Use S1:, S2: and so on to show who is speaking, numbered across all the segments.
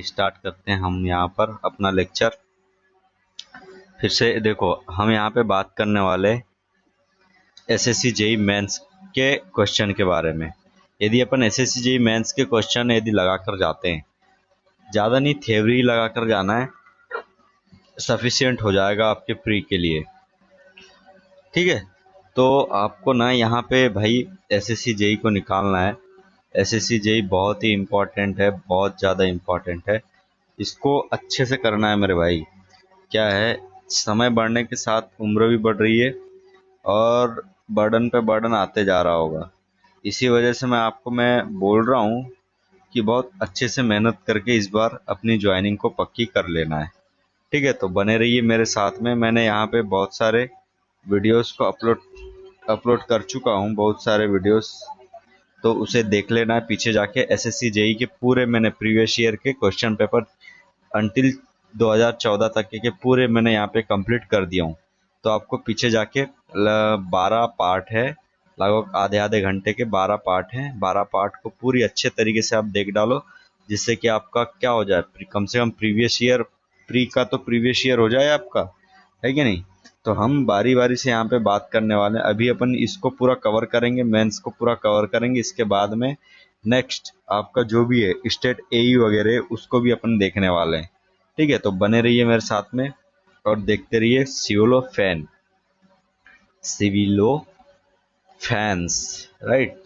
S1: Start करते हैं हम यहाँ पर अपना लेक्चर। फिर से देखो, हम यहाँ पे बात करने वाले एसएससी जेई मेंस के क्वेश्चन के बारे में। यदि अपन एसएससी जेई मेंस के क्वेश्चन यदि लगा कर जाते हैं, ज़्यादा नहीं थ्योरी लगा कर जाना है, सफिशिएंट हो जाएगा आपके प्री के लिए। ठीक है, तो आपको ना यहाँ पे भाई एसएससी जेई को निकालना है। एसएससी जेई बहुत ही इम्पोर्टेंट है, बहुत ज़्यादा इम्पोर्टेंट है। इसको अच्छे से करना है मेरे भाई। क्या है, समय बढ़ने के साथ उम्र भी बढ़ रही है और बर्डन पे बर्डन आते जा रहा होगा। इसी वजह से मैं बोल रहा हूँ कि बहुत अच्छे से मेहनत करके इस बार अपनी ज्वाइनिंग को पक्की कर लेना है। ठीक है, तो बने रहिए मेरे साथ में। मैंने यहाँ पे बहुत सारे वीडियोस को अपलोड अपलोड कर चुका हूँ, बहुत सारे वीडियोस, तो उसे देख लेना है। पीछे जाके एसएससी जेई के पूरे मैंने प्रीवियस ईयर के क्वेश्चन पेपर अंटिल 2014 तक के पूरे मैंने यहाँ पे कंप्लीट कर दिया हूँ। तो आपको पीछे जाके 12 पार्ट है, लगभग आधे आधे घंटे के 12 पार्ट हैं। 12 पार्ट को पूरी अच्छे तरीके से आप देख डालो, जिससे कि आपका क्या हो जाए, कम से कम प्रीवियस ईयर प्री का तो प्रीवियस ईयर हो जाए आपका, है कि नहीं। तो हम बारी बारी से यहाँ पे बात करने वाले हैं। अभी अपन इसको पूरा कवर करेंगे, मेंस को पूरा कवर करेंगे। इसके बाद में नेक्स्ट आपका जो भी है स्टेट एई वगैरह, उसको भी अपन देखने वाले हैं। ठीक है, तो बने रहिए मेरे साथ में और देखते रहिए सिविलो फैन, सिविलो फैंस, राइट।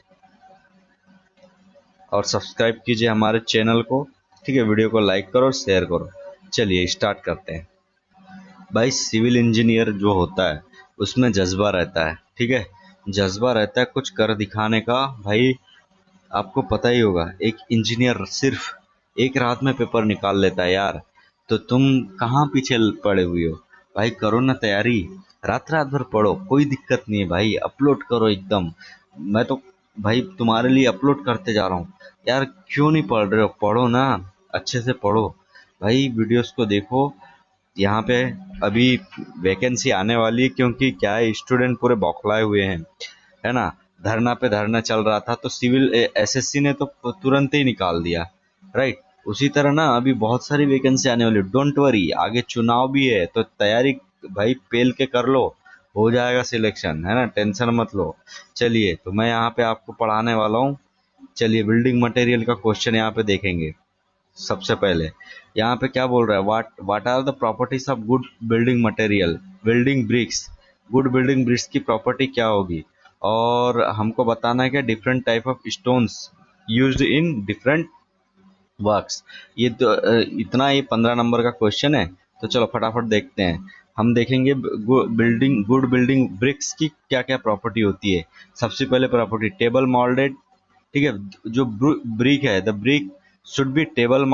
S1: और सब्सक्राइब कीजिए हमारे चैनल को। ठीक है, वीडियो को लाइक करो और शेयर करो। चलिए स्टार्ट करते हैं। भाई सिविल इंजीनियर जो होता है उसमें जज्बा रहता है। ठीक है, जज्बा रहता है कुछ कर दिखाने का। भाई आपको पता ही होगा, एक इंजीनियर सिर्फ एक रात में पेपर निकाल लेता है यार। तो तुम कहाँ पीछे पड़े हुए हो भाई, करो ना तैयारी। रात रात भर पढ़ो, कोई दिक्कत नहीं है भाई, अपलोड करो एकदम। मैं तो भाई तुम्हारे लिए अपलोड करते जा रहा हूँ यार। क्यों नहीं पढ़ रहे हो, पढ़ो ना, अच्छे से पढ़ो भाई, वीडियोस को देखो। यहाँ पे अभी वैकेंसी आने वाली है, क्योंकि क्या है, स्टूडेंट पूरे बौखलाए हुए हैं, है ना। धरना पे धरना चल रहा था, तो सिविल एसएससी ने तो तुरंत ही निकाल दिया, राइट। उसी तरह ना अभी बहुत सारी वैकेंसी आने वाली। डोंट वरी, आगे चुनाव भी है, तो तैयारी भाई पेल के कर लो, हो जाएगा सिलेक्शन, है ना, टेंशन मत लो। चलिए, तो मैं यहाँ पे आपको पढ़ाने वाला हूँ। चलिए, बिल्डिंग मटेरियल का क्वेश्चन यहाँ पे देखेंगे। सबसे पहले यहाँ पे क्या बोल रहा है, what are the properties of good building material, building bricks. Good building bricks की प्रॉपर्टी क्या होगी, और हमको बताना है कि different type of stones used in different works. ये तो इतना ही 15 नंबर का क्वेश्चन है। तो चलो फटाफट देखते हैं। हम देखेंगे गुड बिल्डिंग ब्रिक्स की क्या क्या प्रॉपर्टी होती है। सबसे पहले प्रॉपर्टी टेबल मॉल्डेड। ठीक है, जो ब्रिक है, the brick should be table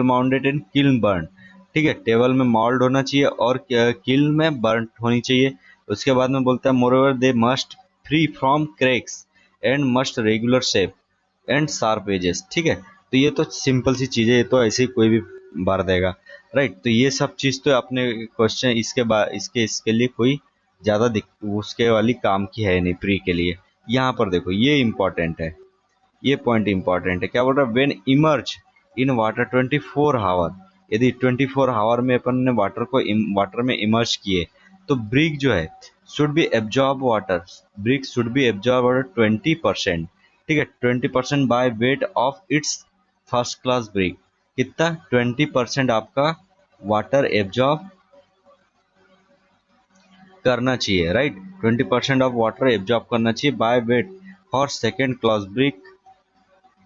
S1: mounted and kiln burn. ठीक है, टेबल में मॉल्ड होना चाहिए और किल्न में बर्न होनी चाहिए। उसके बाद में बोलता है moreover they must free from cracks and must regular shape and sharp edges. ठीक है, तो ये तो सिंपल सी चीज़ है, ये तो ऐसे ही कोई भी भर देगा, राइट। तो ये सब चीज़ तो अपने क्वेश्चन इसके बाद इसके लिए कोई ज़्यादा उसके वाली काम की है नहीं प्री के लिए। यहाँ पर देखो, ये इंपॉर्टेंट है, ये पॉइंट इंपॉर्टेंट है। क्या बोल रहा है, when emerge in water 24 hour. यदि 24 आवर में अपन ने वाटर में इमर्ज किए, तो ब्रिक जो है should be absorb water, brick should be absorb water 20%। ठीक है, 20% by weight of its first class brick. कितना, 20% आपका वाटर एब्जॉर्ब करना चाहिए, राइट। 20% ऑफ वाटर एब्जॉर्ब करना चाहिए bye weight for second class brick.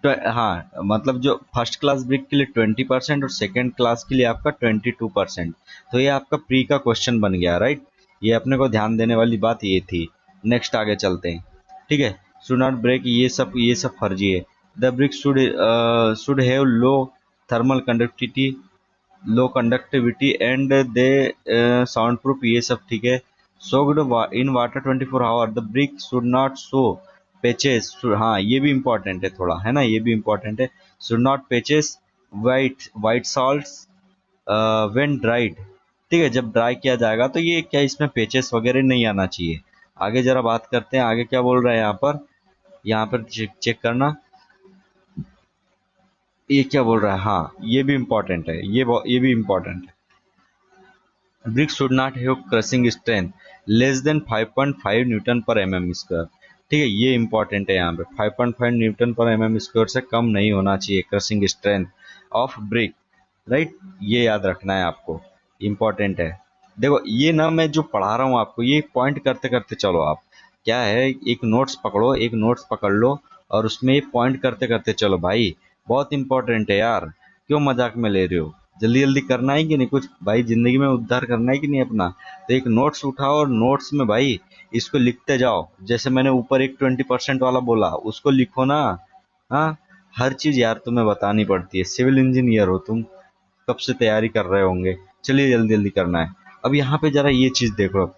S1: हाँ, मतलब जो फर्स्ट क्लास ब्रिक के लिए 20% और सेकेंड क्लास के लिए आपका 22%। तो ये आपका प्री का क्वेश्चन बन गया, राइट। ये अपने को ध्यान देने वाली बात ये थी। नेक्स्ट आगे चलते हैं। ठीक है, शुड नॉट ब्रेक, ये सब फर्जी है। The brick should have thermal conductivity low conductivity and they sound proof, ये सब ठीक है। Soaked in water 24 hour, the brick should not show patches. हाँ, ये भी इंपॉर्टेंट है थोड़ा, है ना, ये भी इंपॉर्टेंट है। Should not patches white salt when dried. ठीक है, जब ड्राई किया जाएगा तो ये क्या, इसमें पेचेस वगैरह नहीं आना चाहिए। आगे जरा बात करते हैं, आगे क्या बोल रहा है यहाँ पर। यहाँ पर चेक करना, ये क्या बोल रहा है, हाँ ये भी इम्पोर्टेंट है, ये भी इम्पोर्टेंट है। Brick should not have crushing strength less than 5.5 Newton पर एम स्क्वायर। ठीक है, ये इंपॉर्टेंट है यहाँ पे, 5.5 न्यूटन पर एम स्क्वायर से कम नहीं होना चाहिए crushing strength of brick. Right, ये याद रखना है आपको, इंपॉर्टेंट है। देखो ये ना मैं जो पढ़ा रहा हूँ आपको, ये पॉइंट करते करते चलो आप, क्या है, एक नोट्स पकड़ो, एक नोट्स पकड़ लो और उसमें ये पॉइंट करते करते चलो भाई, बहुत इंपॉर्टेंट है यार, क्यों मजाक में ले रहे हो। जल्दी जल्दी करना है कि नहीं, कुछ भाई जिंदगी में उद्धार करना है कि नहीं अपना। तो एक नोट्स उठाओ और नोट्स में भाई इसको लिखते जाओ, जैसे मैंने ऊपर एक 20% वाला बोला उसको लिखो ना। हाँ, हर चीज यार तुम्हें बतानी पड़ती है, सिविल इंजीनियर हो तुम, कब से तैयारी कर रहे होंगे। चलिए जल्दी जल्दी करना है। अब यहाँ पे जरा ये चीज देखो,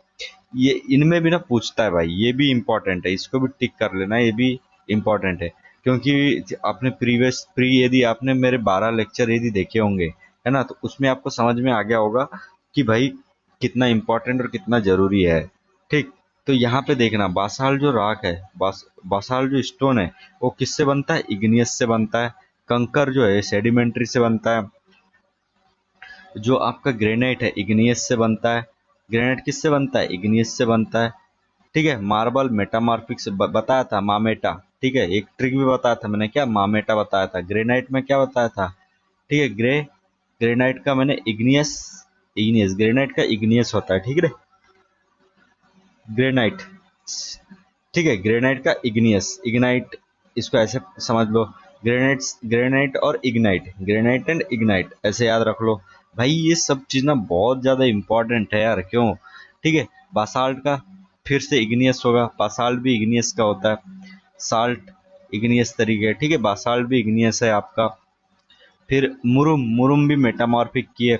S1: ये इनमें भी ना पूछता है भाई, ये भी इंपॉर्टेंट है, इसको भी टिक कर लेना, ये भी इंपॉर्टेंट है। क्योंकि आपने यदि आपने मेरे 12 लेक्चर यदि देखे होंगे, है ना, तो उसमें आपको समझ में आ गया होगा कि भाई कितना इंपॉर्टेंट और कितना जरूरी है। ठीक, तो यहाँ पे देखना, बासाल्ट जो राख है, बासाल्ट जो स्टोन है, वो किससे बनता है, इग्नियस से बनता है। कंकर जो है सेडिमेंट्री से बनता है। जो आपका ग्रेनाइट है इग्नियस से बनता है। ग्रेनाइट किससे बनता है, इग्नियस से बनता है। ठीक है, मार्बल मेटामॉर्फिक से बताया था, मामेटा। ठीक है, एक ट्रिक भी बताया था मैंने, क्या मामेटा बताया था। ग्रेनाइट में क्या बताया था, ठीक है, ग्रेनाइट का मैंने इग्नियस, ग्रेनाइट का इग्नियस होता है, ठीक है, ग्रेनाइट। ठीक है, ग्रेनाइट का इग्नाइट, इसको ऐसे समझ लो, ग्रेनाइट और इग्नाइट, ग्रेनाइट एंड इग्नाइट, ऐसे याद रख लो भाई। ये सब चीज ना बहुत ज्यादा इंपॉर्टेंट है यार, क्यों। ठीक है, बासाल्ट का फिर से इग्नियस होगा, बासाल्ट भी इग्नियस का होता है, साल्ट इग्नियस तरीके, ठीक है, बासाल्ट भी इग्नियस है आपका। फिर मुरुम, मुरुम भी मेटामॉर्फिक की है।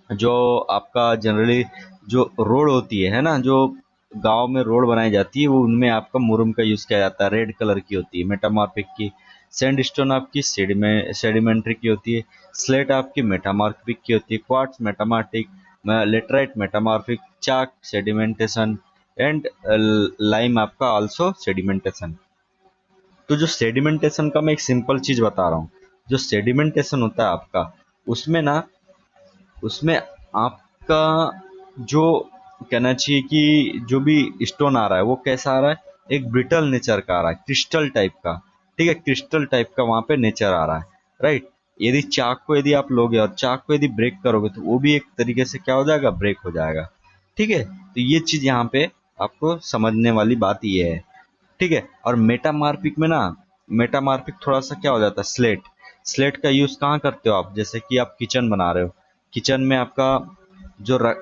S1: जो आपका जनरली जो रोड होती है ना, जो गांव में रोड बनाई जाती है, वो उनमें आपका मुरुम का यूज किया जाता है, रेड कलर की होती है, मेटामॉर्फिक की। सैंडस्टोन आपकी सेडिमेंट्री की होती है। स्लेट आपकी मेटामॉर्फिक की होती है। Quartz metamorphic, laterite metamorphic, chalk sedimentation and lime आपका आल्सो सेडिमेंटेशन। तो जो सेडिमेंटेशन का मैं एक सिंपल चीज बता रहा हूँ, जो सेडिमेंटेशन होता है आपका, उसमें ना, उसमें आपका जो कहना चाहिए कि जो भी स्टोन आ रहा है वो कैसा आ रहा है, एक ब्रिटल नेचर का आ रहा है, क्रिस्टल टाइप का। ठीक है, क्रिस्टल टाइप का वहां पे नेचर आ रहा है। राइट, यदि चाक को यदि आप लोगे और चाक को यदि ब्रेक करोगे तो वो भी एक तरीके से क्या हो जाएगा, ब्रेक हो जाएगा। ठीक है, तो ये चीज यहाँ पे आपको समझने वाली बात ये है। ठीक है, और मेटामार्फिक में ना, मेटामार्फिक थोड़ा सा क्या हो जाता है, स्लेट, स्लेट का यूज कहाँ करते हो आप, जैसे कि आप किचन बना रहे हो, किचन में आपका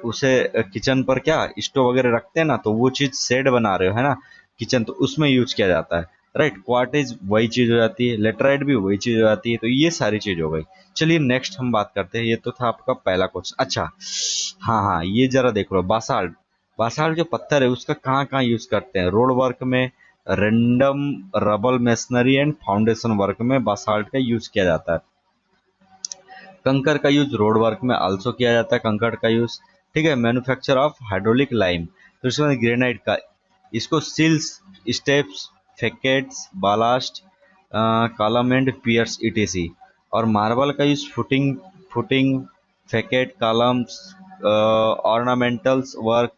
S1: उसे किचन पर क्या स्टोव वगैरह रखते हैं ना, तो वो चीज शेड बना रहे हो, है ना, किचन, तो उसमें यूज किया जाता है। राइट, क्वार्टेज वही चीज हो जाती है, लेटराइट भी वही चीज हो जाती है, तो ये सारी चीज हो गई। चलिए नेक्स्ट हम बात करते हैं, ये तो था आपका पहला क्वेश्चन। अच्छा, हाँ हाँ, ये जरा देख लो, बासाल्ट, बासाल्ट जो पत्थर है उसका कहाँ कहाँ यूज करते हैं, रोड वर्क में, random rubble masonry and foundation work में बासाल्ट का यूज किया जाता है। कंकर का यूज रोड वर्क में आल्सो किया जाता है, कंकर का यूज। ठीक है, मैन्युफैक्चर ऑफ हाइड्रोलिक लाइम, तो इसमें ग्रेनाइट का, इसको sills, steps, facets, ballast, column and piers etc. और मार्बल का use footing, footing, facet, columns, ornamentals work.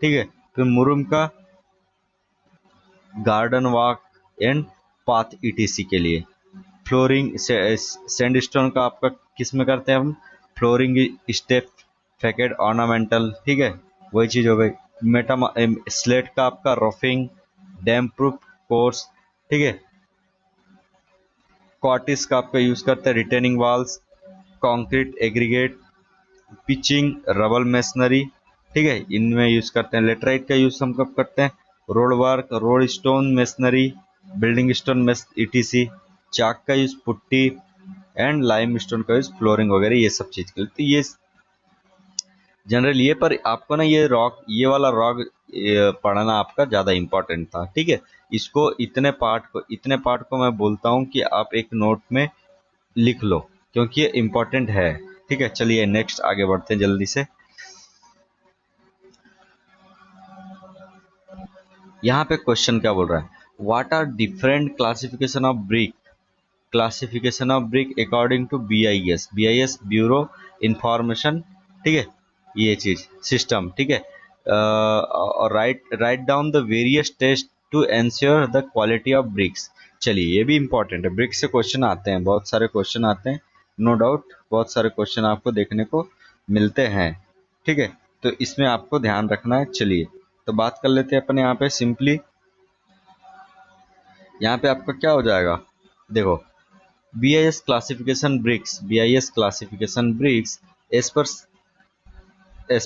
S1: ठीक है, फिर मुरुम का garden walk and path etc के लिए। फ्लोरिंग, सैंडस्टोन का आपका किस में करते हैं हम, फ्लोरिंग, स्टेप, फैकेट, ऑर्नामेंटल। ठीक है, वही चीज हो गई। मेटा स्लेट का आपका रफिंग, डैम प्रूफ कोर्स। ठीक है, कॉटिस का आपका यूज करते हैं, retaining walls, concrete aggregate, pitching, rubble masonry. ठीक है, इनमें यूज करते हैं। लेटराइट का यूज हम कब करते हैं, road work, road stone masonry, building stone mess etc. Chalk का use putty and limestone का यूज फ्लोरिंग वगैरह, ये सब चीज के लिए। तो ये जनरल, ये पर आपको ना ये रॉक, ये वाला रॉक पढ़ना आपका ज्यादा इंपॉर्टेंट था। ठीक है, इसको इतने पार्ट को मैं बोलता हूँ कि आप एक नोट में लिख लो, क्योंकि ये इंपॉर्टेंट है। ठीक है, चलिए नेक्स्ट आगे बढ़ते हैं जल्दी से। यहाँ पे क्वेश्चन क्या बोल रहा है, what are different classification of brick, classification of brick according to BIS, bureau information, ठीक है, ये चीज सिस्टम, ठीक है। और write down the various test to ensure the quality of bricks. चलिए ये भी इंपॉर्टेंट है, ब्रिक्स से क्वेश्चन आते हैं, बहुत सारे क्वेश्चन आते हैं, नो डाउट बहुत सारे क्वेश्चन आपको देखने को मिलते हैं, ठीक है। तो इसमें आपको ध्यान रखना है। चलिए तो बात कर लेते हैं अपन यहाँ पे सिंपली। यहाँ पे आपका क्या हो जाएगा, देखो BIS classification BRICS as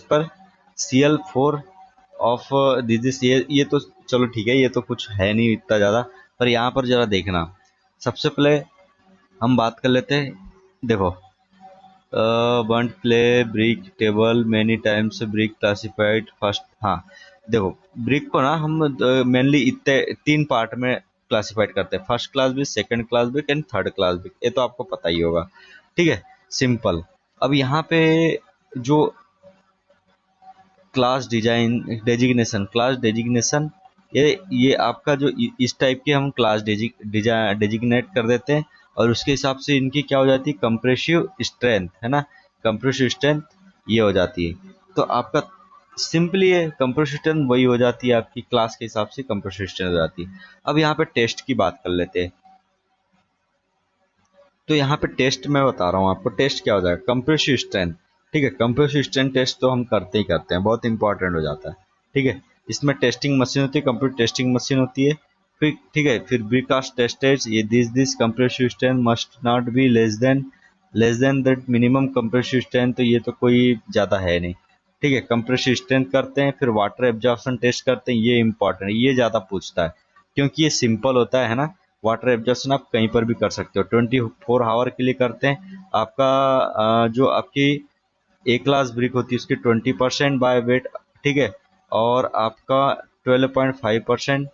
S1: per CL4 of this, ये तो चलो ठीक है, ये तो कुछ है नहीं इतना ज़्यादा, पर यहाँ पर ज़रा देखना। सबसे पहले हम बात कर लेते हैं, देखो burnt play brick table many times brick classified first. हाँ देखो, ब्रिक को ना हम मेनली इतने 3 पार्ट में क्लासिफाइड करते हैं, first class brick, second class brick and third class brick, ये तो आपको पता ही होगा, ठीक है, सिंपल। अब यहाँ पे जो क्लास डेजिग्नेशन, ये आपका जो इस टाइप के हम क्लास डेजिग्नेट कर देते हैं, और उसके हिसाब से इनकी क्या हो जाती है, कंप्रेसिव स्ट्रेंथ, है ना, कंप्रेसिव स्ट्रेंथ ये हो जाती है। तो आपका सिंपली है, कंप्रेसिव स्ट्रेंथ वही हो जाती है आपकी क्लास के हिसाब से कंप्रेसिव स्ट्रेंथ हो जाती है। अब यहाँ पे टेस्ट की बात कर लेते हैं। तो यहाँ पे टेस्ट मैं बता रहा हूँ आपको, टेस्ट क्या हो जाएगा, कंप्रेसिव स्ट्रेंथ, ठीक है। कंप्रेसिव स्ट्रेंथ टेस्ट तो हम करते ही करते हैं, बहुत इंपॉर्टेंट हो जाता है, ठीक है। इसमें टेस्टिंग मशीन होती है, कंप्यूटर टेस्टिंग मशीन होती है, फिर ठीक है, फिर ब्रिकास्ट टेस्टेज, ये this compressive strength must not be less than that minimum compressive strength, तो ये तो कोई ज़्यादा है नहीं, ठीक है। कंप्रेसिव स्ट्रेंथ करते हैं, फिर वाटर एब्जॉर्प्शन टेस्ट करते हैं, ये इंपॉर्टेंट है, ये ज़्यादा पूछता है क्योंकि ये सिंपल होता है ना। वाटर एब्जॉर्प्शन आप कहीं पर भी कर सकते हो, 24 आवर के लिए करते हैं। आपका जो आपकी ए क्लास ब्रिक होती है उसकी 20% बाय वेट, ठीक है, और आपका 12.5%,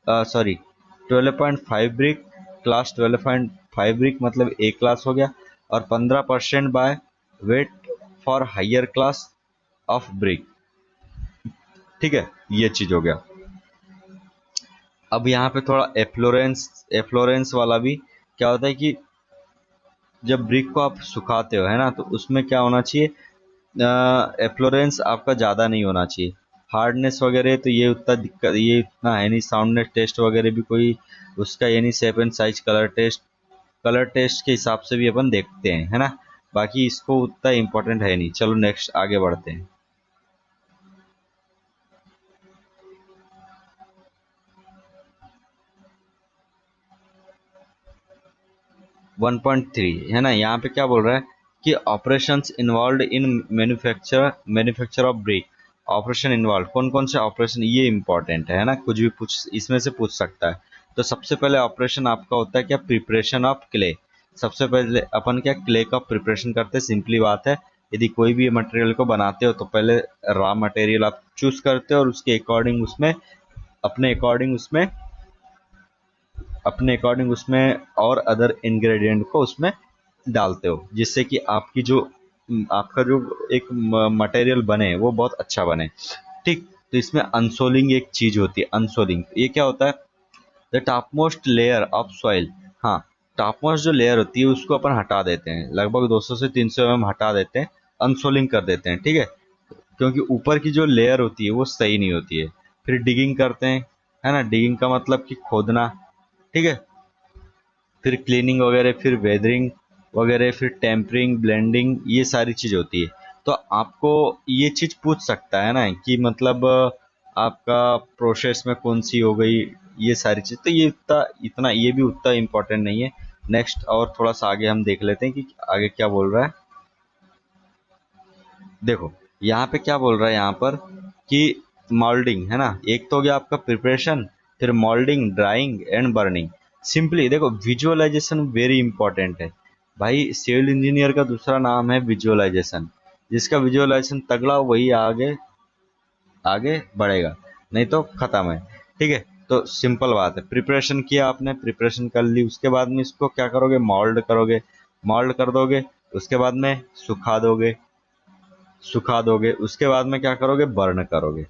S1: सॉरी 12.5 ब्रिक, क्लास 12.5 ब्रिक मतलब ए क्लास हो गया, और 15% by weight for higher class of brick, ठीक है, ये चीज हो गया। अब यहाँ पे थोड़ा एफ्लोरेंस वाला भी क्या होता है कि जब ब्रिक को आप सुखाते हो, है ना, तो उसमें क्या होना चाहिए, एफ्लोरेंस आपका ज़्यादा नहीं होना चाहिए। हार्डनेस वगैरह तो ये उतना दिक्कत, ये इतना है नहीं। साउंडनेस टेस्ट वगैरह भी कोई उसका ये नहीं, shape and size, colour test के हिसाब से भी अपन देखते हैं, है ना, बाकी इसको उतना इम्पोर्टेंट है नहीं। चलो नेक्स्ट आगे बढ़ते हैं। 1.3 है ना, यहाँ पे क्या बोल रहा है कि operations involve in manufacture of brick, operation involve, कौन कौन से ऑपरेशन, ये इंपॉर्टेंट है ना, कुछ भी पूछ इसमें से पूछ सकता है। तो सबसे पहले ऑपरेशन आपका होता है क्या, प्रिपरेशन ऑफ क्ले। सबसे पहले अपन क्या क्ले का प्रिपरेशन करते हैं, सिंपली बात है, यदि कोई भी मटेरियल को बनाते हो तो पहले रॉ मटेरियल आप चूज करते हो, और उसके अकॉर्डिंग उसमें अपने अकॉर्डिंग उसमें अपने अकॉर्डिंग उसमें और अदर इंग्रेडिएंट को उसमें डालते हो, जिससे कि आपकी जो आपका जो एक मटेरियल बने वो बहुत अच्छा बने, ठीक। तो इसमें अनसोलिंग एक चीज होती है, अनसोलिंग ये क्या होता है, the topmost layer of soil. हाँ, टॉपमोस्ट जो लेयर होती है उसको अपन हटा देते हैं, लगभग 200 से 300 mm हटा देते हैं, अनसोलिंग कर देते हैं, ठीक है, क्योंकि ऊपर की जो लेयर होती है वो सही नहीं होती है। फिर डिगिंग करते हैं, है ना, डिगिंग का मतलब कि खोदना, ठीक है, फिर क्लीनिंग वगैरह, फिर वेदरिंग वगैरह, फिर टेम्परिंग, ब्लेंडिंग, ये सारी चीज होती है। तो आपको ये चीज पूछ सकता है ना कि मतलब आपका प्रोसेस में कौन सी हो गई, ये सारी चीज, तो ये इतना इतना ये भी उतना इम्पोर्टेंट नहीं है। नेक्स्ट और थोड़ा सा आगे हम देख लेते हैं कि आगे क्या बोल रहा है। देखो यहाँ पे क्या बोल रहा है यहाँ पर कि मोल्डिंग, है ना, एक तो हो गया आपका प्रिपरेशन, फिर moulding, drawing and burning. Simply देखो विजुअलाइजेशन वेरी इंपॉर्टेंट है भाई, सिविल इंजीनियर का दूसरा नाम है विजुअलाइजेशन, जिसका विजुअलाइजेशन तगड़ा हो वही आगे आगे बढ़ेगा, नहीं तो खत्म है, ठीक है। तो सिंपल बात है, प्रिपरेशन किया आपने, प्रिपरेशन कर ली, उसके बाद में इसको क्या करोगे, मोल्ड करोगे, मोल्ड कर दोगे, उसके बाद में सुखा दोगे, उसके बाद में क्या करोगे, बर्न करोगे,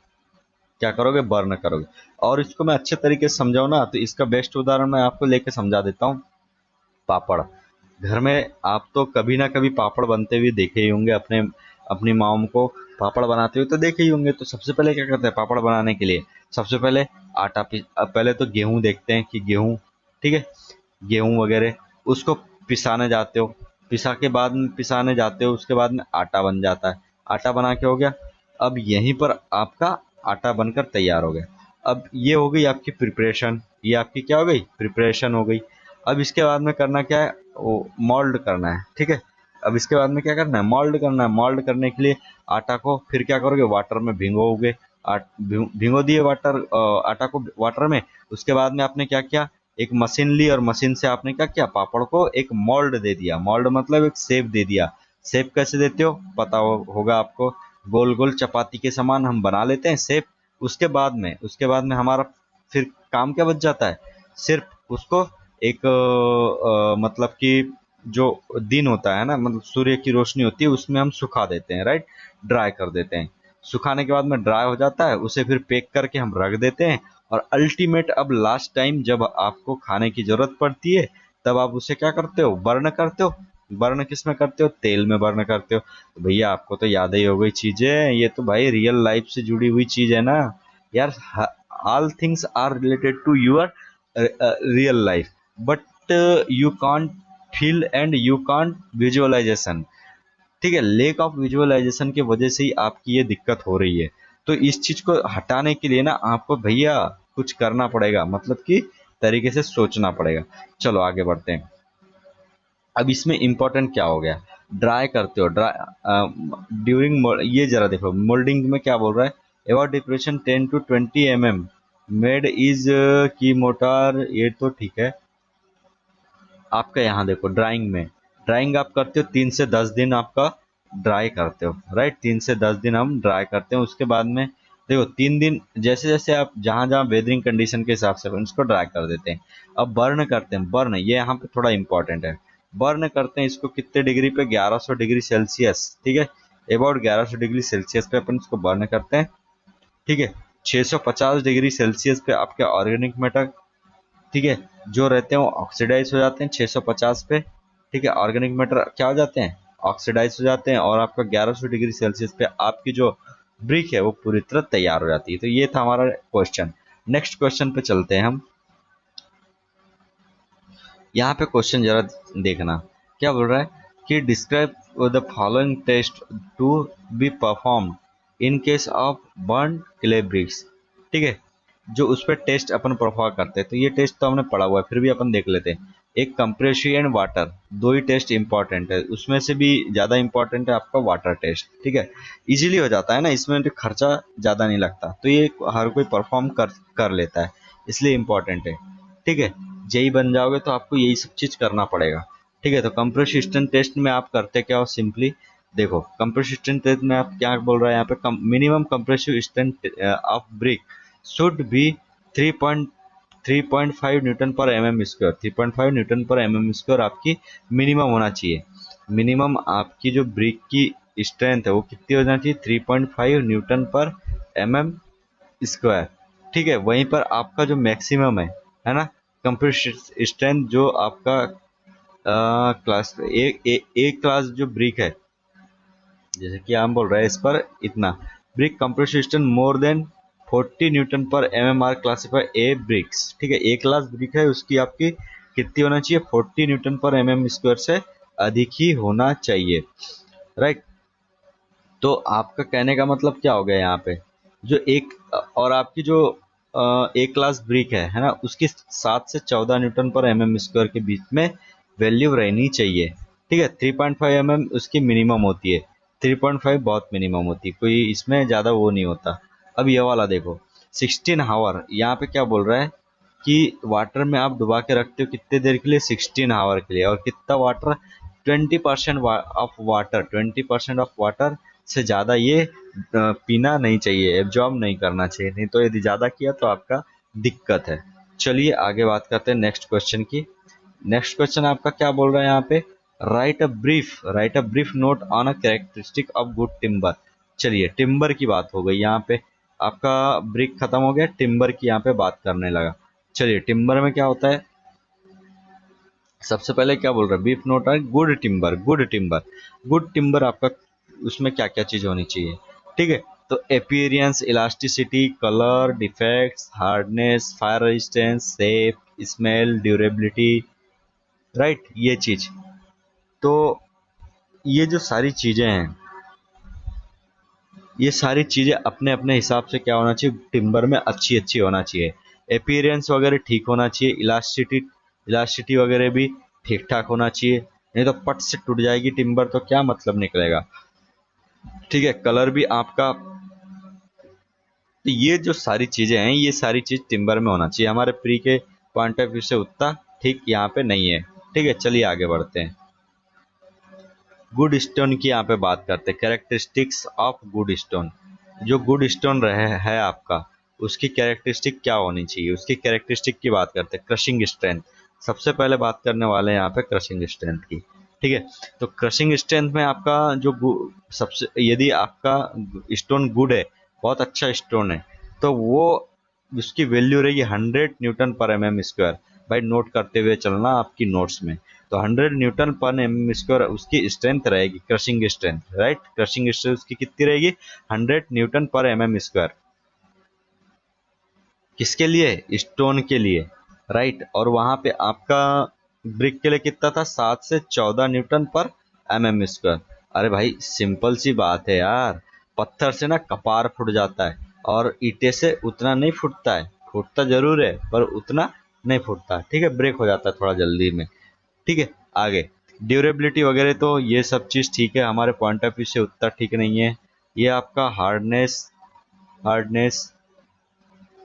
S1: क्या करोगे, बर्न करोगे। और इसको मैं अच्छे तरीके से समझाऊं ना, तो इसका बेस्ट उदाहरण मैं आपको लेके समझा देता हूँ। पापड़। घर में आप तो कभी ना कभी पापड़ बनते हुए देखे ही होंगे, अपने अपनी माओं को पापड़ बनाते हुए तो देखे ही होंगे। तो सबसे पहले क्या करते हैं पापड़ बनाने के लिए? सबसे पहले पहले तो गेहूं देखते हैं कि गेहूं, ठीक है, गेहूं वगैरह उसको पिसाने जाते हो, पिसाने जाते हो, उसके बाद में आटा बन जाता है। आटा बना के हो गया। अब यहीं पर आपका आटा बनकर तैयार हो गया। अब ये हो गई आपकी प्रिपरेशन, ये आपकी क्या हो गई? प्रिपरेशन हो गई। अब इसके बाद में करना क्या है? वो मोल्ड करना है, ठीक है। अब इसके बाद में क्या करना है? मोल्ड करना है। मोल्ड करने के लिए आटा को फिर क्या करोगे? वाटर में भिगोगे। भिगो दिए आटा को वाटर में। उसके बाद में आपने क्या किया? एक मशीन ली और मशीन से आपने क्या किया? पापड़ को एक मोल्ड दे दिया। मोल्ड मतलब एक शेप दे दिया। शेप कैसे देते हो पता होगा आपको? गोल गोल चपाती के समान हम बना लेते हैं शेप। उसके बाद में हमारा फिर काम क्या बच जाता है? सिर्फ उसको एक मतलब कि जो दिन होता है ना, मतलब सूर्य की रोशनी होती है, उसमें हम सुखा देते हैं, राइट, ड्राई कर देते हैं। सुखाने के बाद में ड्राई हो जाता है, उसे फिर पैक करके हम रख देते हैं। और अल्टीमेट अब लास्ट टाइम जब आपको खाने की जरूरत पड़ती है, तब आप उसे क्या करते हो? बर्न करते हो। बर्न किस में करते हो? तेल में बर्न करते हो। तो भैया आपको तो याद ही हो गई चीजें, ये तो भाई रियल लाइफ से जुड़ी हुई चीज है ना यार। All things are related to your real life, but you can't feel and you can't visualization, ठीक है। लेक ऑफ विजुअलाइजेशन की वजह से ही आपकी ये दिक्कत हो रही है। तो इस चीज को हटाने के लिए ना आपको भैया कुछ करना पड़ेगा, मतलब कि तरीके से सोचना पड़ेगा। चलो आगे बढ़ते हैं। अब इसमें इंपॉर्टेंट क्या हो गया? ड्राई करते हो, ड्यूरिंग, ये जरा देखो मोल्डिंग में क्या बोल रहा है? Ever depression 10 to 20 mm made is की मोटार, ये तो ठीक है। आपका यहाँ देखो ड्राइंग में, ड्राइंग आप करते हो 3 से 10 दिन आपका ड्राई करते हो, राइट। 3 से 10 दिन हम ड्राई करते हैं। उसके बाद में देखो 3 दिन, जैसे जैसे आप जहाँ जहाँ वेदरिंग कंडीशन के हिसाब से अपन इसको ड्राई कर देते हैं। अब बर्न करते हैं। बर्न ये यहाँ पे थोड़ा इंपॉर्टेंट है। बर्न करते हैं इसको कितने डिग्री पे? 1100 डिग्री सेल्सियस, ठीक है। अबाउट 1100 डिग्री सेल्सियस पे अपन इसको बर्न करते हैं, ठीक है। 650 डिग्री सेल्सियस पे आपके ऑर्गेनिक मैटर, ठीक है, जो रहते हैं वो ऑक्सीडाइज हो जाते हैं 650 पे, ठीक है। ऑर्गेनिक मैटर क्या हो जाते हैं? ऑक्सीडाइज हो जाते हैं। और आपका 1100 डिग्री सेल्सियस पे आपकी जो ब्रिक है वो पूरी तरह तैयार हो जाती है। तो ये था हमारा क्वेश्चन। नेक्स्ट क्वेश्चन पे चलते हैं हम। यहाँ पे क्वेश्चन जरा देखना, क्या बोल रहा है कि describe the following test to be perform in case of burn clay bricks, ठीक है। जो उस पर टेस्ट अपन परफॉर्म करते हैं, तो ये टेस्ट तो हमने पढ़ा हुआ है, फिर भी अपन देख लेते हैं। एक कंप्रेसिव एंड वाटर, दो ही टेस्ट इंपॉर्टेंट है, उसमें से भी ज्यादा इंपॉर्टेंट है आपका वाटर टेस्ट, ठीक है। इजीली हो जाता है ना, इसमें तो खर्चा ज्यादा नहीं लगता, तो ये हर कोई परफॉर्म कर लेता है, इसलिए इंपॉर्टेंट है, ठीक है। जेई बन जाओगे तो आपको यही सब चीज करना पड़ेगा, ठीक है। तो कंप्रेसिस्टेंट टेस्ट में आप करते क्या हो? सिंपली देखो, कंप्रेसिस्टेंट टेस्ट में आप क्या बोल रहा है यहाँ पे? Minimum compressive strength of brick should be 3.5 Newton पर mm स्क्वायर। 3.5 न्यूटन पर mm स्क्वायर आपकी मिनिमम होना चाहिए। मिनिमम आपकी जो ब्रिक की स्ट्रेंथ है वो कितनी होना चाहिए? 3.5 न्यूटन पर mm स्क्वायर, ठीक है। वहीं पर आपका जो मैक्सिमम है ना, कंप्रेसिव स्ट्रेंथ जो आपका क्लास एक क्लास जो ब्रिक है, जैसे कि हम बोल रहे हैं इस पर इतना brick compressive strength more than 40 newton पर mm are classify A bricks, ठीक है। एक क्लास ब्रिक है उसकी आपकी कितनी होना चाहिए? 40 न्यूटन पर mm स्क्वायर से अधिक ही होना चाहिए, राइट। तो आपका कहने का मतलब क्या हो गया यहाँ पे? जो एक और आपकी जो एक क्लास ब्रिक है ना, उसकी 7 से 14 न्यूटन पर mm स्क्वायर के बीच में वैल्यू रहनी चाहिए, ठीक है। 3.5 mm उसकी मिनिमम होती है। 3.5 बहुत मिनिमम होती है, कोई इसमें ज्यादा वो नहीं होता। अब ये वाला देखो 16 आवर, यहाँ पे क्या बोल रहा है कि वाटर में आप डुबा के रखते हो कितने देर के लिए? 16 आवर के लिए। और कितना वाटर? 20% ऑफ वाटर से ज़्यादा ये पीना नहीं चाहिए, एब्जॉर्ब नहीं करना चाहिए, नहीं तो यदि ज़्यादा किया तो आपका दिक्कत है। चलिए आगे बात करते हैं नेक्स्ट क्वेश्चन की। नेक्स्ट क्वेश्चन आपका क्या बोल रहा है यहाँ पे? Right a brief note on a characteristic of good timber. चलिए टिम्बर की बात हो गई यहाँ पे, आपका ब्रिक खत्म हो गया, टिम्बर की यहाँ पे बात करने लगा। चलिए टिम्बर में क्या होता है? सबसे पहले क्या बोल रहा है, बीफ नोट है good timber, good timber, good timber आपका उसमें क्या क्या चीज होनी चाहिए, ठीक है। तो appearance, elasticity, colour, defects, hardness, fire resistance, shape, smell, durability, right, ये चीज। तो ये जो सारी चीजें हैं, ये सारी चीजें अपने अपने हिसाब से क्या होना चाहिए, टिम्बर में अच्छी अच्छी होना चाहिए। एपियरेंस वगैरह ठीक होना चाहिए, इलास्टिसिटी, इलास्टिसिटी वगैरह भी ठीक ठाक होना चाहिए, नहीं तो पट से टूट जाएगी टिम्बर तो क्या मतलब निकलेगा, ठीक है। कलर भी आपका, तो ये जो सारी चीजें हैं, ये सारी चीज टिम्बर में होना चाहिए। हमारे प्री के पॉइंट ऑफ व्यू से उतना ठीक यहाँ पे नहीं है, ठीक है। चलिए आगे बढ़ते हैं। गुड स्टोन की यहाँ पे बात करते हैं, कैरेक्टरिस्टिक्स ऑफ गुड स्टोन। जो गुड स्टोन रहे है आपका, उसकी कैरेक्टरिस्टिक क्या होनी चाहिए, उसकी कैरेक्टरिस्टिक की बात करते हैं। क्रशिंग स्ट्रेंथ, सबसे पहले बात करने वाले हैं यहाँ पे क्रशिंग स्ट्रेंथ की, ठीक है। तो क्रशिंग स्ट्रेंथ में आपका जो सबसे, यदि आपका स्टोन गुड है, बहुत अच्छा स्टोन है, तो वो उसकी वैल्यू रहेगी 100 न्यूटन पर mm स्क्वायर। भाई नोट करते हुए चलना आपकी नोट्स में। तो 100 न्यूटन पर mm स्क्वायर उसकी स्ट्रेंथ रहेगी, crushing strength, right. Crushing strength उसकी कितनी रहेगी, 100 न्यूटन पर mm स्क्वायर। किसके लिए, स्टोन के लिए, राइट। और वहां पे आपका ब्रिक के लिए कितना था, 7 से 14 न्यूटन पर mm स्क्वायर। अरे भाई सिंपल सी बात है यार, पत्थर से ना कपार फूट जाता है, और ईंटे से उतना नहीं फूटता है, फूटता जरूर है पर उतना नहीं फूटता, ठीक है, ब्रेक हो जाता है थोड़ा जल्दी में, ठीक है। आगे ड्यूरेबिलिटी वगैरह, तो ये सब चीज ठीक है, हमारे पॉइंट ऑफ व्यू से उतना ठीक नहीं है। ये आपका हार्डनेस, हार्डनेस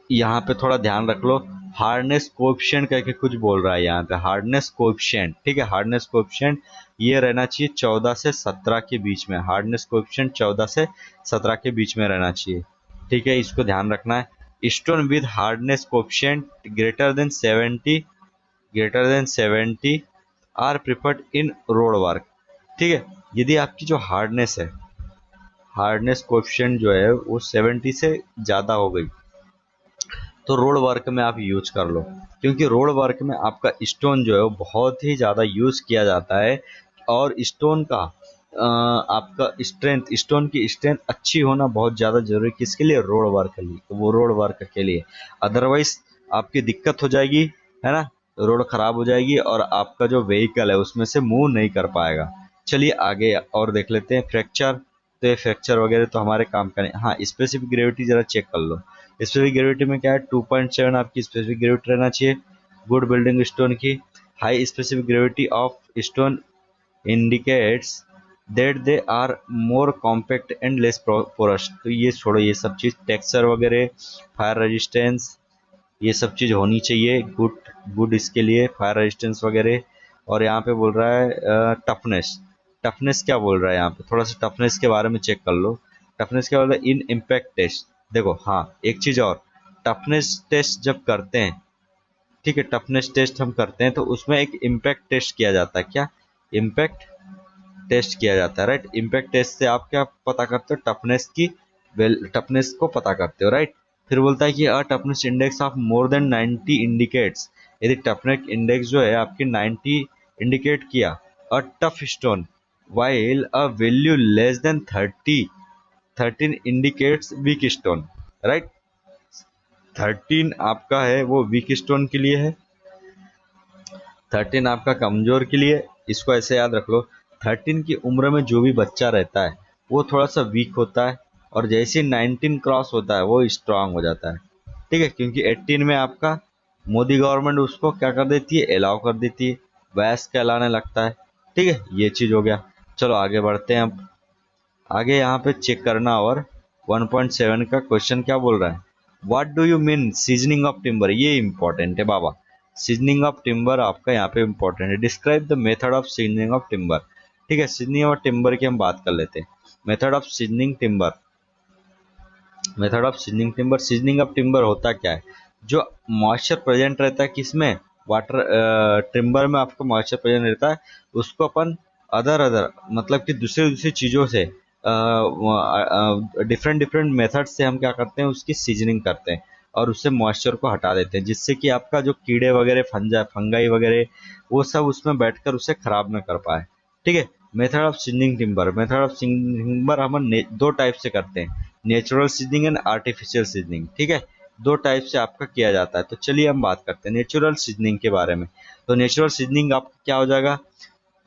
S1: यहाँ पे थोड़ा ध्यान रख लो। हार्डनेस कोएफिशिएंट करके कुछ बोल रहा है यहाँ पे, हार्डनेस कोएफिशिएंट, ठीक है। हार्डनेस कोएफिशिएंट ये रहना चाहिए 14 से 17 के बीच में, हार्डनेस कोएफिशिएंट 14 से 17 के बीच में रहना चाहिए, ठीक है, इसको ध्यान रखना है। Stone with hardness coefficient greater than 70 are preferred in road work, ठीक है। यदि आपकी जो हार्डनेस है, हार्डनेस कोएफिशिएंट जो है वो 70 से ज़्यादा हो गई, तो रोड वर्क में आप यूज कर लो, क्योंकि रोड वर्क में आपका स्टोन जो है वो बहुत ही ज़्यादा यूज किया जाता है। और स्टोन का आपका स्ट्रेंथ, स्टोन की स्ट्रेंथ अच्छी होना बहुत ज़्यादा जरूरी, किसके लिए, रोड वर्क के लिए, तो वो रोड वर्क के लिए। अदरवाइज आपकी दिक्कत हो जाएगी, है ना, रोड खराब हो जाएगी और आपका जो व्हीकल है उसमें से मूव नहीं कर पाएगा। चलिए आगे और देख लेते हैं। फ्रैक्चर, तो ये फ्रैक्चर वगैरह तो हमारे काम का नहीं। हाँ, स्पेसिफिक ग्रेविटी जरा चेक कर लो। स्पेसिफिक ग्रेविटी में क्या है, 2.7 आपकी स्पेसिफिक ग्रेविटी रहना चाहिए गुड बिल्डिंग स्टोन की। High specific gravity of stone indicates that they are more compact and less porous. तो ये छोड़ो, ये सब चीज, टेक्सचर वगैरह, फायर रेजिस्टेंस, ये सब चीज होनी चाहिए गुड, गुड इसके लिए फायर रेजिस्टेंस वगैरह। और यहाँ पे बोल रहा है टफनेस, टफनेस क्या बोल रहा है यहाँ पे, थोड़ा सा टफनेस के बारे में चेक कर लो। टफनेस क्या बोल रहा है, इन इम्पैक्ट टेस्ट। देखो हाँ, एक चीज और, टफनेस टेस्ट जब करते हैं, ठीक है, टफनेस टेस्ट हम करते हैं तो उसमें एक इम्पैक्ट टेस्ट किया जाता है। क्या, इम्पैक्ट टेस्ट किया जाता है, राइट। इम्पैक्ट टेस्ट से आप क्या पता करते हो, टफनेस की, टफनेस को पता करते हो, राइट। फिर बोलता है कि a toughness index of more than 90 indicates, यदि टफनेस इंडेक्स जो है आपकी 90 इंडिकेट किया a tough stone, while a value less than 13 indicates weak stone, right. 13 आपका है वो वीक स्टोन के लिए है, 13 आपका कमजोर के लिए। इसको ऐसे याद रख लो, 13 की उम्र में जो भी बच्चा रहता है वो थोड़ा सा वीक होता है, और जैसे 19 क्रॉस होता है वो स्ट्रांग हो जाता है, ठीक है। क्योंकि 18 में आपका मोदी गवर्नमेंट उसको क्या कर देती है, अलाउ कर देती है, वैस कहलाने लगता है, ठीक है। ये चीज हो गया। चलो आगे बढ़ते हैं अब। आगे यहाँ पे चेक करना, और 1.7 का क्वेश्चन क्या बोल रहा है, what do you mean seasoning of timber, ये इंपॉर्टेंट है बाबा। सीजनिंग ऑफ टिम्बर आपका यहाँ पे इंपॉर्टेंट है। Describe the method of seasoning of timber, ठीक है। सीजनिंग ऑफ टिम्बर की हम बात कर लेते हैं। Method of seasoning timber, method of seasoning timber, seasoning of timber होता क्या है, जो मॉइस्चर प्रेजेंट रहता है किसमें, वाटर टिम्बर में आपको मॉइस्चर प्रेजेंट रहता है, उसको अपन अदर अदर मतलब कि दूसरी दूसरी चीज़ों से, डिफरेंट डिफरेंट मेथड से हम क्या करते हैं, उसकी सीजनिंग करते हैं। और उससे मॉइस्चर को हटा देते हैं, जिससे कि आपका जो कीड़े वगैरह फंगाई वगैरह वो सब उसमें बैठकर उसे खराब ना कर पाए। ठीक है। Method of seasoning timber, method of seasoning timber हम दो टाइप से करते हैं, natural seasoning and artificial seasoning. ठीक है, दो टाइप से आपका किया जाता है। तो चलिए हम बात करते हैं नेचुरल सीजनिंग के बारे में। तो नेचुरल सीजनिंग आपका क्या हो जाएगा,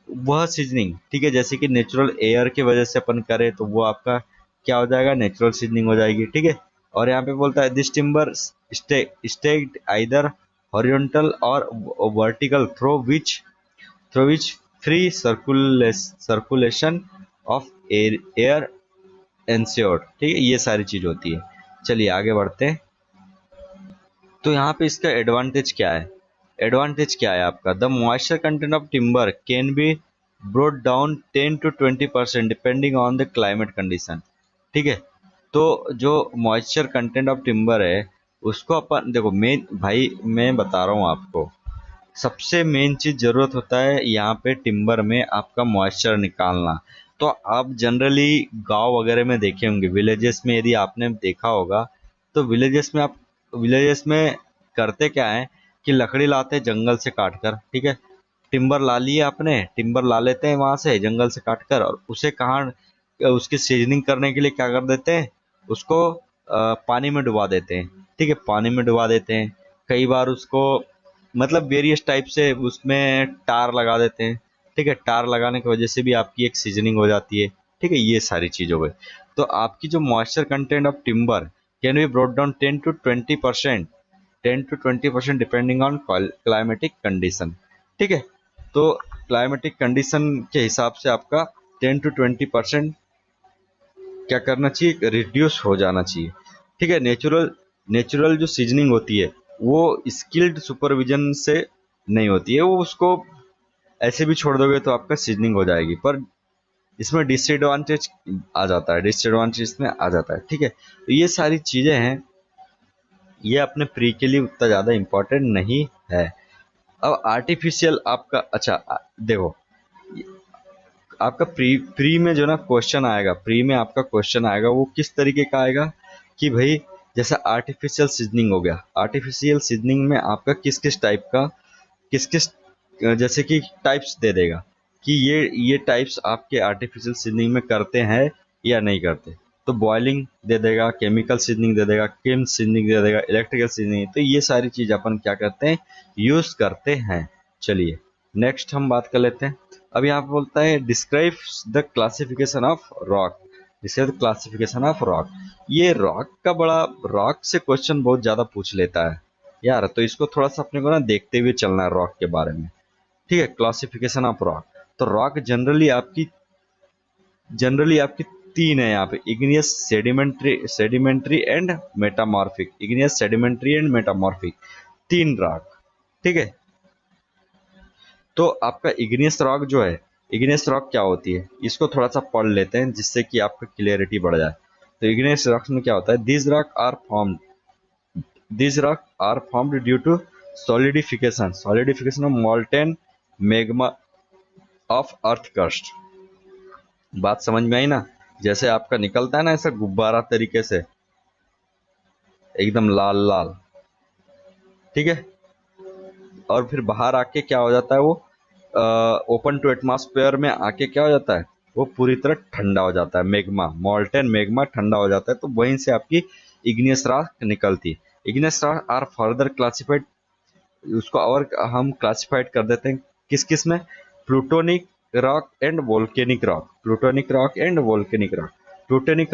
S1: वह सीजनिंग, ठीक है, जैसे कि नेचुरल एयर की वजह से अपन करें तो वो आपका क्या हो जाएगा, नेचुरल सीजनिंग हो जाएगी। ठीक है। और यहाँ पे बोलता है this timber stacked either horizontal or vertical through which free circulation of air ensured. ठीक है, ये सारी चीज होती है। चलिए आगे बढ़ते हैं। तो यहाँ पे इसका एडवांटेज क्या है, एडवांटेज क्या है आपका, the moisture content of timber can be brought down 10 to 20% depending on the climate condition. ठीक है। तो जो मॉइस्चर कंटेंट ऑफ टिम्बर है उसको अपन देखो, मेन भाई मैं बता रहा हूँ आपको, सबसे मेन चीज जरूरत होता है यहाँ पे टिम्बर में आपका मॉइस्चर निकालना। तो आप जनरली गांव वगैरह में देखे होंगे, विलेजेस में यदि आपने देखा होगा, तो विलेजेस में करते क्या है कि लकड़ी लाते हैं जंगल से काट कर। ठीक है, टिम्बर ला लिए आपने, टिम्बर ला लेते हैं वहां से जंगल से काट कर, और उसे कहाँ उसकी सीजनिंग करने के लिए क्या कर देते हैं, उसको पानी में डुबा देते हैं। ठीक है, पानी में डुबा देते हैं, कई बार उसको मतलब वेरियस टाइप से उसमें टार लगा देते हैं। ठीक है, टार लगाने की वजह से भी आपकी एक सीजनिंग हो जाती है। ठीक है, ये सारी चीज हो गई। तो आपकी जो moisture content of timber can be brought down 10 to 20% depending on climatic condition. ठीक है, तो क्लाइमेटिक कंडीशन के हिसाब से आपका 10 to 20% क्या करना चाहिए, रिड्यूस हो जाना चाहिए। ठीक है, नेचुरल नेचुरल जो सीजनिंग होती है वो स्किल्ड सुपरविजन से नहीं होती है, वो उसको ऐसे भी छोड़ दोगे तो आपका सीजनिंग हो जाएगी, पर इसमें डिसएडवांटेज आ जाता है, डिसएडवांटेज इसमें आ जाता है। ठीक है, तो ये सारी चीजें हैं, ये अपने प्री के लिए उतना ज्यादा इंपॉर्टेंट नहीं है। अब आर्टिफिशियल आपका, अच्छा देखो, आपका प्री में जो ना क्वेश्चन आएगा, प्री में आपका क्वेश्चन आएगा वो किस तरीके का आएगा कि भाई जैसा आर्टिफिशियल सीजनिंग हो गया, आर्टिफिशियल सीजनिंग में आपका किस किस टाइप का, किस किस जैसे कि टाइप्स दे देगा कि ये टाइप्स आपके आर्टिफिशियल सीजनिंग में करते हैं या नहीं करते। तो बॉइलिंग दे देगा, केमिकल सीजनिंग दे देगा, केम सीजनिंग दे देगा, इलेक्ट्रिकल सीजनिंग, तो ये सारी चीज अपन क्या करते हैं, यूज करते हैं। चलिए नेक्स्ट हम बात कर लेते हैं। अब यहाँ पे बोलता है describe the classification of rock, describe the classification of rock. ये रॉक का बड़ा, रॉक से क्वेश्चन बहुत ज्यादा पूछ लेता है यार, तो इसको थोड़ा सा अपने को ना देखते हुए चलना है रॉक के बारे में। ठीक है, क्लासिफिकेशन ऑफ रॉक। तो रॉक जनरली आपकी तीन है यहाँ पे, igneous, sedimentary and metamorphic, igneous, sedimentary and metamorphic, तीन रॉक। ठीक है, तो आपका इग्नियस रॉक जो है, इग्नियस रॉक क्या होती है इसको थोड़ा सा पढ़ लेते हैं जिससे कि आपका क्लियरिटी बढ़ जाए। तो इग्नियस रॉक्स में क्या होता है, these rock are formed due to solidification of molten magma of earth crust। बात समझ में आई ना, जैसे आपका निकलता है ना ऐसा गुब्बारा तरीके से एकदम लाल लाल। ठीक है, और फिर बाहर आके क्या हो जाता है, वो ओपन टू एटमॉस्फेयर में आके क्या हो जाता है, वो पूरी तरह ठंडा हो जाता है, मेग्मा, मॉल्टेन मेग्मा ठंडा हो जाता है, तो वहीं से आपकी इग्नियस रॉक निकलती है। Igneous rock are further classified, उसको और हम क्लासिफाइड कर देते हैं किस किस में, plutonic rock and volcanic rock, plutonic rock and volcanic rock. Plutonic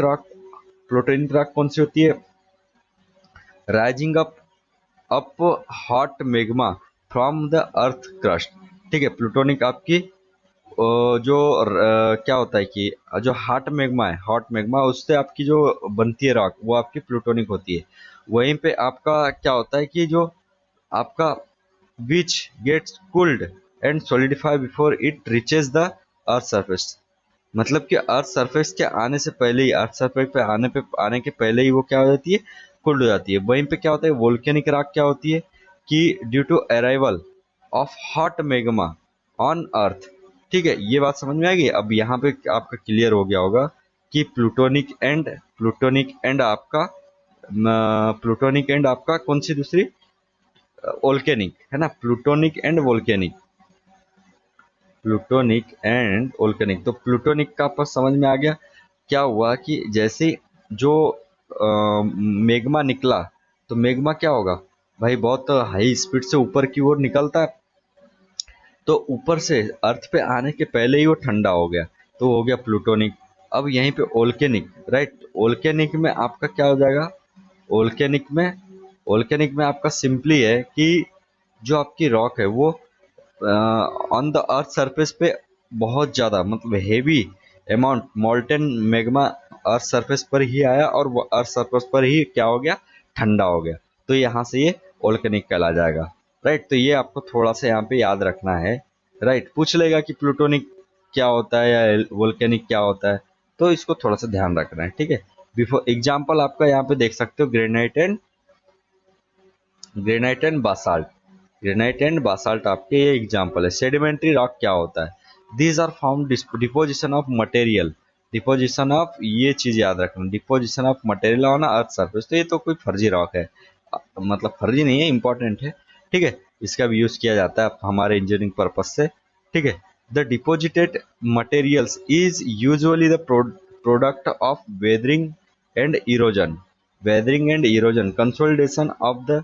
S1: rock कौन सी होती है, rising up hot मेग्मा from the earth crust. ठीक है, प्लूटोनिक आपकी जो क्या होता है कि जो हॉट मेग्मा उससे आपकी जो बनती है रॉक वो आपकी प्लूटोनिक होती है। वहीं पे आपका क्या होता है कि जो आपका which gets cooled and solidify before it reaches the earth surface। मतलब कि अर्थ सरफेस के आने से पहले ही, अर्थ सरफेस पे आने के पहले ही वो क्या हो जाती है, कुल्ड हो जाती है। वहीं पे क्या होता है, वोल्केनिक रॉक क्या होती है कि due to arrival of hot magma on earth. ठीक है, ये बात समझ में आ गई। अब यहाँ पे आपका क्लियर हो गया होगा कि प्लूटोनिक एंड आपका प्लूटोनिक एंड आपका कौन सी दूसरी, ओल्केनिक है ना, plutonic and volcanic, plutonic and volcanic. तो प्लूटोनिक का आपको समझ में आ गया। क्या हुआ कि जैसे जो मेग्मा निकला, तो मेग्मा क्या होगा भाई, बहुत हाई स्पीड से ऊपर की ओर निकलता है, तो ऊपर से अर्थ पे आने के पहले ही वो ठंडा हो गया, तो हो गया प्लूटोनिक। अब यहीं पे ओल्केनिक, राइट, ओल्केनिक में आपका क्या हो जाएगा, ओल्केनिक में, ओल्केनिक में आपका सिंपली है कि जो आपकी रॉक है वो ऑन द अर्थ सरफेस पे बहुत ज़्यादा, मतलब heavy amount molten magma earth surface पर ही आया और वो अर्थ सरफेस पर ही क्या हो गया, ठंडा हो गया, तो यहाँ से ये ओल्केनिक कहला जाएगा, राइट। तो ये आपको थोड़ा सा यहाँ पे याद रखना है, राइट। पूछ लेगा कि प्लूटोनिक क्या होता है या वोल्केनिक क्या होता है, तो इसको थोड़ा सा ध्यान रखना है, ठीक है। बिफोर एग्जाम्पल आपका यहाँ पे देख सकते हो, granite and basalt, granite and basalt आपके ये एग्जाम्पल है। सेडिमेंट्री रॉक क्या होता है, these are form deposition of material, deposition of, ये चीज याद रखना, deposition of material on earth surface. तो ये तो कोई फर्जी रॉक है, मतलब फर्जी नहीं है, इंपॉर्टेंट है, ठीक है। इसका भी यूज किया जाता है हमारे इंजीनियरिंग पर्पज से, ठीक है। The deposited materials is usually the product of weathering and erosion, weathering and erosion, consolidation of the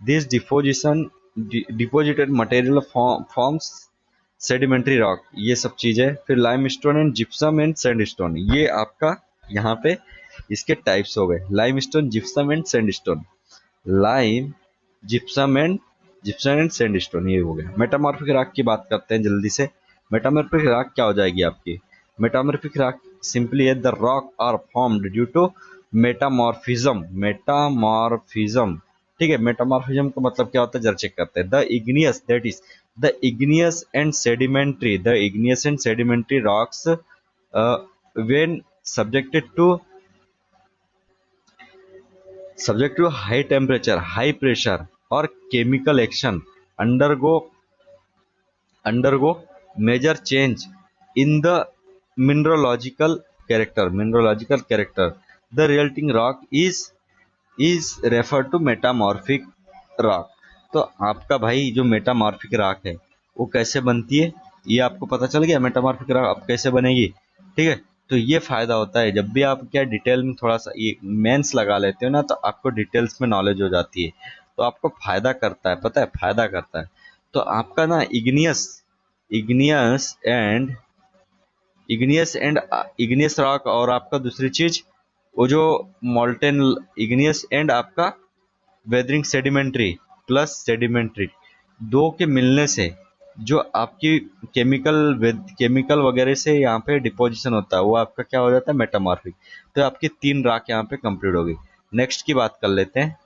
S1: this deposited material forms sedimentary rock, ये सब चीजें। फिर limestone and gypsum and sandstone, ये आपका यहाँ पे इसके टाइप्स हो गए, limestone, gypsum and sandstone, lime, gypsum and sandstone, ये हो गया। मेटामॉर्फिक रॉक की बात करते हैं जल्दी से। मेटामॉर्फिक रॉक क्या हो जाएगी आपकी, मेटामॉर्फिक रॉक सिंपली है the rock are formed due to metamorphism, metamorphism, ठीक है। मेटामॉर्फिज्म का मतलब क्या होता है, जरा चेक करते हैं। The igneous, that is the igneous and sedimentary, the igneous and sedimentary rocks when subject to high temperature, high pressure or chemical action undergo major change in the mineralogical character, the resulting rock is referred to metamorphic rock। तो आपका भाई जो metamorphic rock है वो कैसे बनती है, ये आपको पता चल गया, मेटामॉर्फिक रॉक अब कैसे बनेगी, ठीक है। तो ये फायदा होता है जब भी आप क्या डिटेल में थोड़ा सा ये मेंस लगा लेते हो ना, तो आपको डिटेल्स में नॉलेज हो जाती है, तो आपको फायदा करता है, पता है, फायदा करता है। तो आपका ना igneous, igneous and igneous rock, और आपका दूसरी चीज वो जो मोल्टेन, इग्नियस एंड आपका वेदरिंग सेडिमेंट्री प्लस सेडिमेंट्री, दो के मिलने से जो आपकी केमिकल वगैरह से यहाँ पे डिपोजिशन होता है, वो आपका क्या हो जाता है, मेटामॉर्फिक। तो आपकी 3 राख यहाँ पे कंप्लीट होगी। नेक्स्ट की बात कर लेते हैं।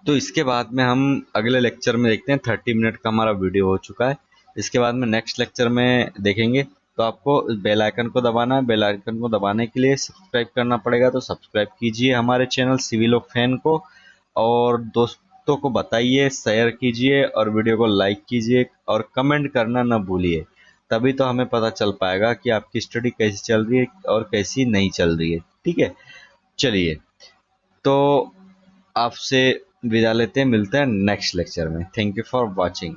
S1: तो इसके बाद में हम अगले लेक्चर में देखते हैं, 30 मिनट का हमारा वीडियो हो चुका है। इसके बाद में नेक्स्ट लेक्चर में देखेंगे। तो आपको बेल आइकन को दबाना है, बेल आइकन को दबाने के लिए सब्सक्राइब करना पड़ेगा, तो सब्सक्राइब कीजिए हमारे चैनल सिविल ऑफ फैन को, और दोस्तों को बताइए, शेयर कीजिए, और वीडियो को लाइक कीजिए, और कमेंट करना ना भूलिए, तभी तो हमें पता चल पाएगा कि आपकी स्टडी कैसी चल रही है और कैसी नहीं चल रही है, ठीक है। चलिए, तो आपसे विदा लेते हैं, मिलते हैं नेक्स्ट लेक्चर में। Thank you for watching.